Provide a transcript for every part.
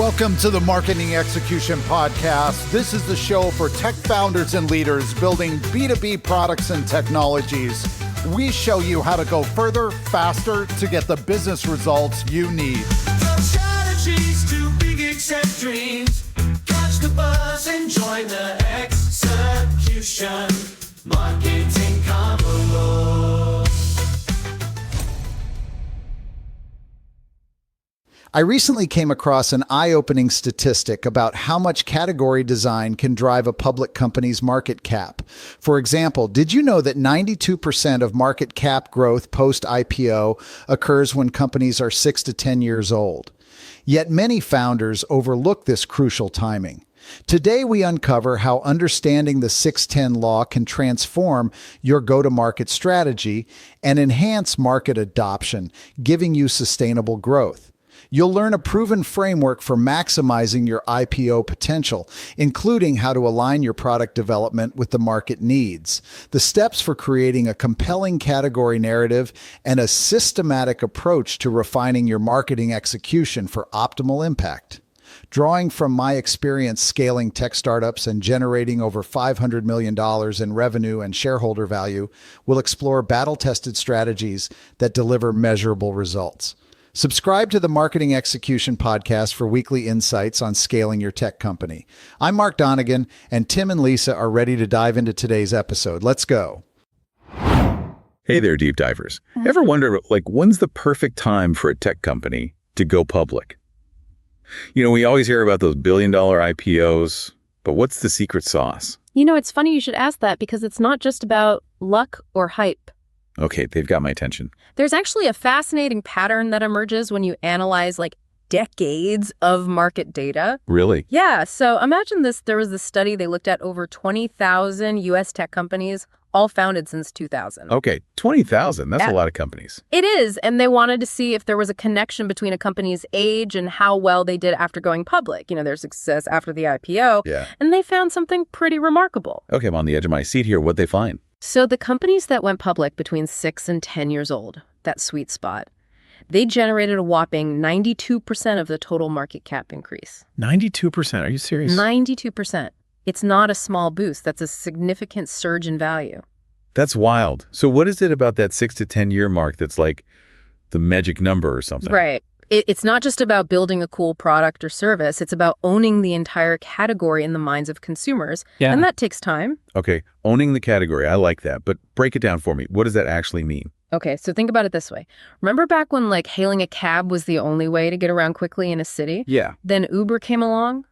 Welcome to the Marketing Execution Podcast. This is the show for tech founders and leaders building B2B products and technologies. We show you how to go further, faster to get the business results you need. From strategies to big exec dreams, catch the buzz and join the execution. Marketing Convo. I recently came across an eye-opening statistic about how much category design can drive a public company's market cap. For example, did you know that 92% of market cap growth post-IPO occurs when companies are 6 to 10 years old? Yet many founders overlook this crucial timing. Today, we uncover how understanding the 610 law can transform your go-to-market strategy and enhance market adoption, giving you sustainable growth. You'll learn a proven framework for maximizing your IPO potential, including how to align your product development with the market needs, the steps for creating a compelling category narrative, and a systematic approach to refining your marketing execution for optimal impact. Drawing from my experience scaling tech startups and generating over $500 million in revenue and shareholder value, we'll explore battle-tested strategies that deliver measurable results. Subscribe to the Marketing Execution Podcast for weekly insights on scaling your tech company. I'm Mark Donegan, and Tim and Lisa are ready to dive into today's episode. Let's go. Hey there, deep divers. Ever wonder, when's the perfect time for a tech company to go public? You know, we always hear about those billion-dollar IPOs, but what's the secret sauce? You know, it's funny you should ask that because it's not just about luck or hype. Okay, they've got my attention. There's actually a fascinating pattern that emerges when you analyze decades of market data. Really? Yeah, so imagine this. There was this study, they looked at over 20,000 U.S. tech companies, all founded since 2000. Okay, 20,000. That's a lot of companies. It is, and they wanted to see if there was a connection between a company's age and how well they did after going public, their success after the IPO. Yeah. And they found something pretty remarkable. Okay, I'm on the edge of my seat here. What'd they find? So the companies that went public between 6 and 10 years old, that sweet spot, they generated a whopping 92% of the total market cap increase. 92%? Are you serious? 92%. It's not a small boost. That's a significant surge in value. That's wild. So what is it about that 6 to 10 year mark that's like the magic number or something? Right. It's not just about building a cool product or service. It's about owning the entire category in the minds of consumers. Yeah. And that takes time. Okay, owning the category. I like that. But break it down for me. What does that actually mean? Okay, so think about it this way. Remember back when hailing a cab was the only way to get around quickly in a city? Yeah. Then Uber came along.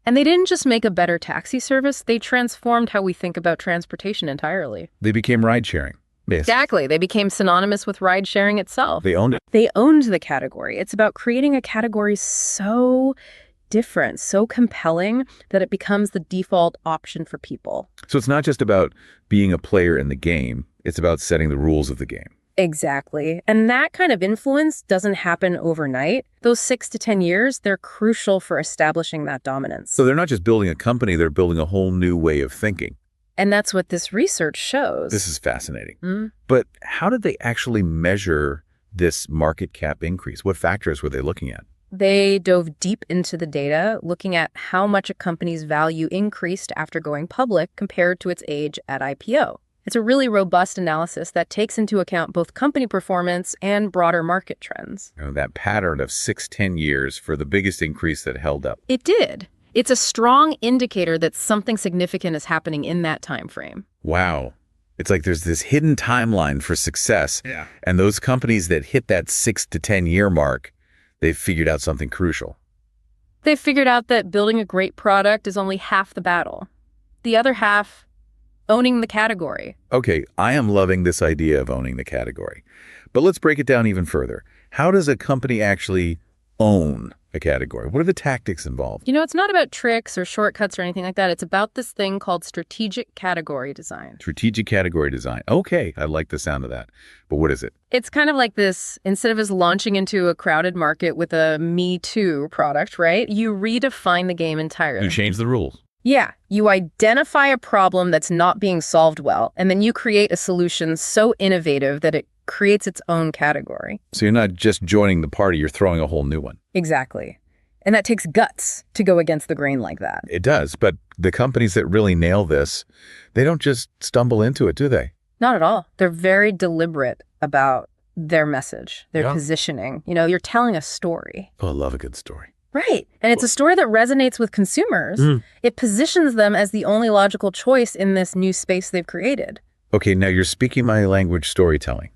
And they didn't just make a better taxi service. They transformed how we think about transportation entirely. They became ride sharing. Yes. Exactly. They became synonymous with ride sharing itself. They owned it. They owned the category. It's about creating a category so different, so compelling that it becomes the default option for people. So it's not just about being a player in the game. It's about setting the rules of the game. Exactly. And that kind of influence doesn't happen overnight. Those 6 to 10 years, they're crucial for establishing that dominance. So they're not just building a company, they're building a whole new way of thinking. And that's what this research shows. This is fascinating. But how did they actually measure this market cap increase? What factors were they looking at? They dove deep into the data, looking at how much a company's value increased after going public compared to its age at IPO. It's a really robust analysis that takes into account both company performance and broader market trends. That pattern of 6-10 years for the biggest increase that held up. It did. It's a strong indicator that something significant is happening in that time frame. Wow. It's like there's this hidden timeline for success. Yeah. And those companies that hit that 6 to 10 year mark, they've figured out something crucial. They've figured out that building a great product is only half the battle. The other half, owning the category. Okay, I am loving this idea of owning the category. But let's break it down even further. How does a company actually own a category? What are the tactics involved? It's not about tricks or shortcuts or anything like that. It's about this thing called strategic category design. Strategic category design. Okay, I like the sound of that. But what is it? It's kind of like this, instead of us launching into a crowded market with a Me Too product, right? You redefine the game entirely. You change the rules. Yeah, you identify a problem that's not being solved well, and then you create a solution so innovative that it creates its own category. So you're not just joining the party, you're throwing a whole new one. Exactly. And that takes guts to go against the grain like that. It does, but the companies that really nail this, they don't just stumble into it, do they? Not at all. They're very deliberate about their message, their positioning. You're telling a story. Oh, I love a good story. Right. And it's a story that resonates with consumers. It positions them as the only logical choice in this new space they've created. Okay, now you're speaking my language, storytelling.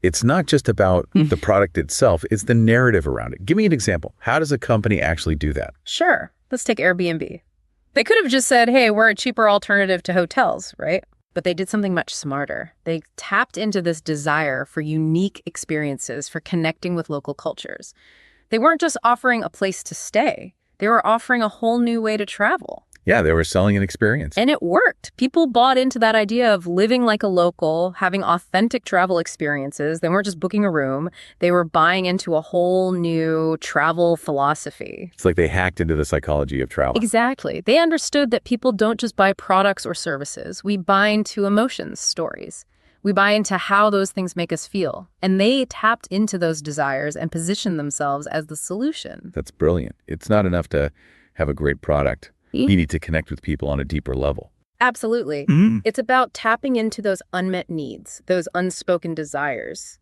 It's not just about the product itself, it's the narrative around it. Give me an example. How does a company actually do that? Sure. Let's take Airbnb. They could have just said, hey, we're a cheaper alternative to hotels, right? But they did something much smarter. They tapped into this desire for unique experiences, for connecting with local cultures. They weren't just offering a place to stay. They were offering a whole new way to travel. Yeah, they were selling an experience. And it worked. People bought into that idea of living like a local, having authentic travel experiences. They weren't just booking a room. They were buying into a whole new travel philosophy. It's like they hacked into the psychology of travel. Exactly. They understood that people don't just buy products or services. We buy into emotions, stories. We buy into how those things make us feel. And they tapped into those desires and positioned themselves as the solution. That's brilliant. It's not enough to have a great product. You need to connect with people on a deeper level. Absolutely. It's about tapping into those unmet needs, those unspoken desires.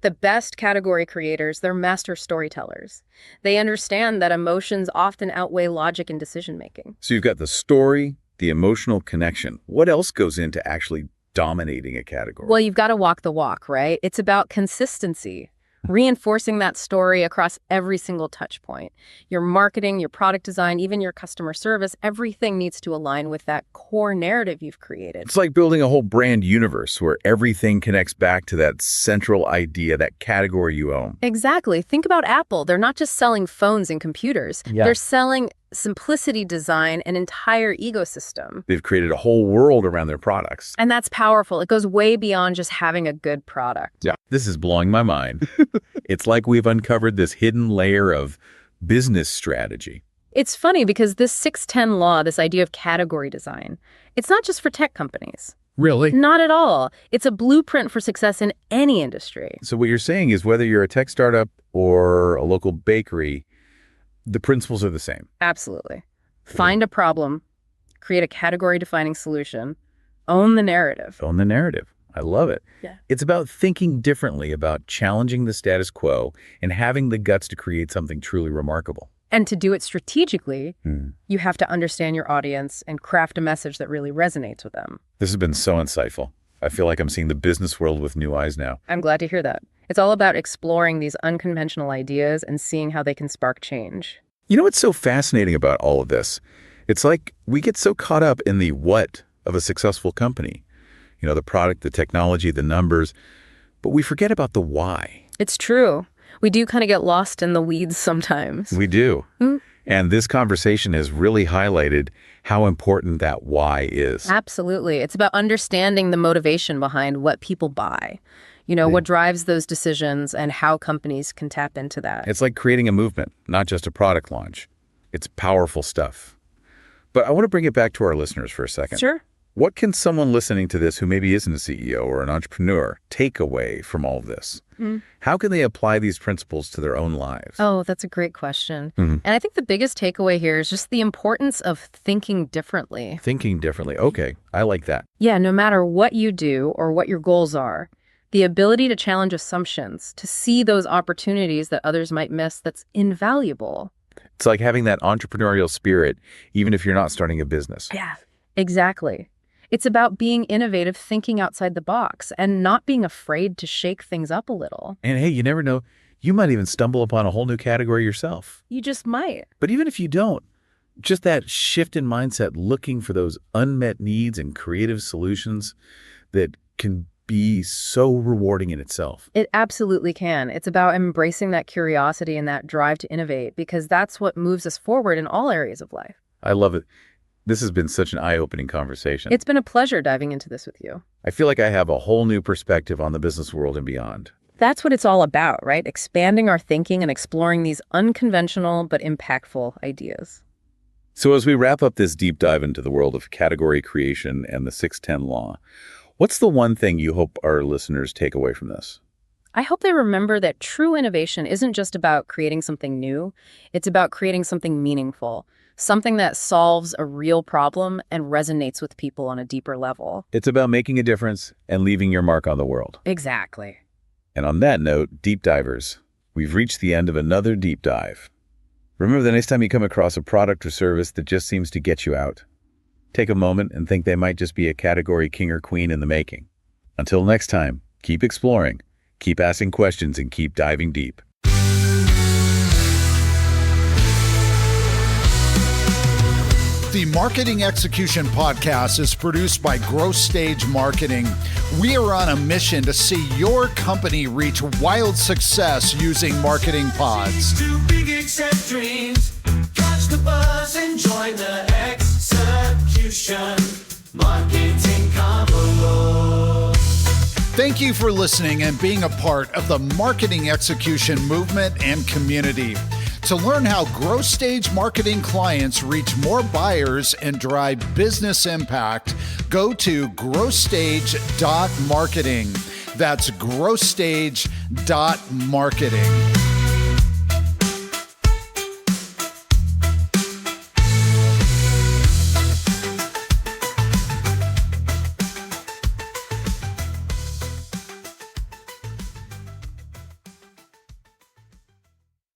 The best category creators, they're master storytellers. They understand that emotions often outweigh logic in decision-making. So you've got the story, the emotional connection. What else goes into actually dominating a category? Well, you've got to walk the walk, right? It's about consistency. Reinforcing that story across every single touch point. Your marketing, your product design, even your customer service, everything needs to align with that core narrative you've created. It's like building a whole brand universe where everything connects back to that central idea, that category you own. Exactly. Think about Apple. They're not just selling phones and computers. Yeah. They're selling simplicity, design, an entire ecosystem. They've created a whole world around their products. And that's powerful. It goes way beyond just having a good product. Yeah. This is blowing my mind. It's like we've uncovered this hidden layer of business strategy. It's funny because this 610 law, this idea of category design, it's not just for tech companies. Really? Not at all. It's a blueprint for success in any industry. So what you're saying is whether you're a tech startup or a local bakery, the principles are the same. Absolutely. Find a problem, create a category-defining solution, own the narrative. Own the narrative. I love it. Yeah. It's about thinking differently, about challenging the status quo and having the guts to create something truly remarkable. And to do it strategically, you have to understand your audience and craft a message that really resonates with them. This has been so insightful. I feel like I'm seeing the business world with new eyes now. I'm glad to hear that. It's all about exploring these unconventional ideas and seeing how they can spark change. You know what's so fascinating about all of this? It's like we get so caught up in the what of a successful company. You know, the product, the technology, the numbers, but we forget about the why. It's true. We do kind of get lost in the weeds sometimes. We do. And this conversation has really highlighted how important that why is. Absolutely. It's about understanding the motivation behind what people buy. What drives those decisions and how companies can tap into that. It's like creating a movement, not just a product launch. It's powerful stuff. But I want to bring it back to our listeners for a second. Sure. What can someone listening to this who maybe isn't a CEO or an entrepreneur take away from all of this? How can they apply these principles to their own lives? Oh, that's a great question. And I think the biggest takeaway here is just the importance of thinking differently. Thinking differently. Okay, I like that. Yeah, no matter what you do or what your goals are, the ability to challenge assumptions, to see those opportunities that others might miss, that's invaluable. It's like having that entrepreneurial spirit, even if you're not starting a business. Yeah, exactly. It's about being innovative, thinking outside the box, and not being afraid to shake things up a little. And hey, you never know. You might even stumble upon a whole new category yourself. You just might. But even if you don't, just that shift in mindset, looking for those unmet needs and creative solutions that can be so rewarding in itself. It absolutely can. It's about embracing that curiosity and that drive to innovate, because that's what moves us forward in all areas of life. I love it. This has been such an eye-opening conversation. It's been a pleasure diving into this with you. I feel like I have a whole new perspective on the business world and beyond. That's what it's all about, right? Expanding our thinking and exploring these unconventional but impactful ideas. So as we wrap up this deep dive into the world of category creation and the 610 law, what's the one thing you hope our listeners take away from this? I hope they remember that true innovation isn't just about creating something new. It's about creating something meaningful, something that solves a real problem and resonates with people on a deeper level. It's about making a difference and leaving your mark on the world. Exactly. And on that note, deep divers, we've reached the end of another deep dive. Remember, the next time you come across a product or service that just seems to get you out, take a moment and think they might just be a category king or queen in the making. Until next time, keep exploring, keep asking questions, and keep diving deep. The Marketing Execution Podcast is produced by Growth Stage Marketing. We are on a mission to see your company reach wild success using marketing pods. Too big, accept dreams. Catch the buzz and join the execution. Marketing Convo. Thank you for listening and being a part of the marketing execution movement and community. To learn how growth stage marketing clients reach more buyers and drive business impact, go to growthstage.marketing. That's growthstage.marketing.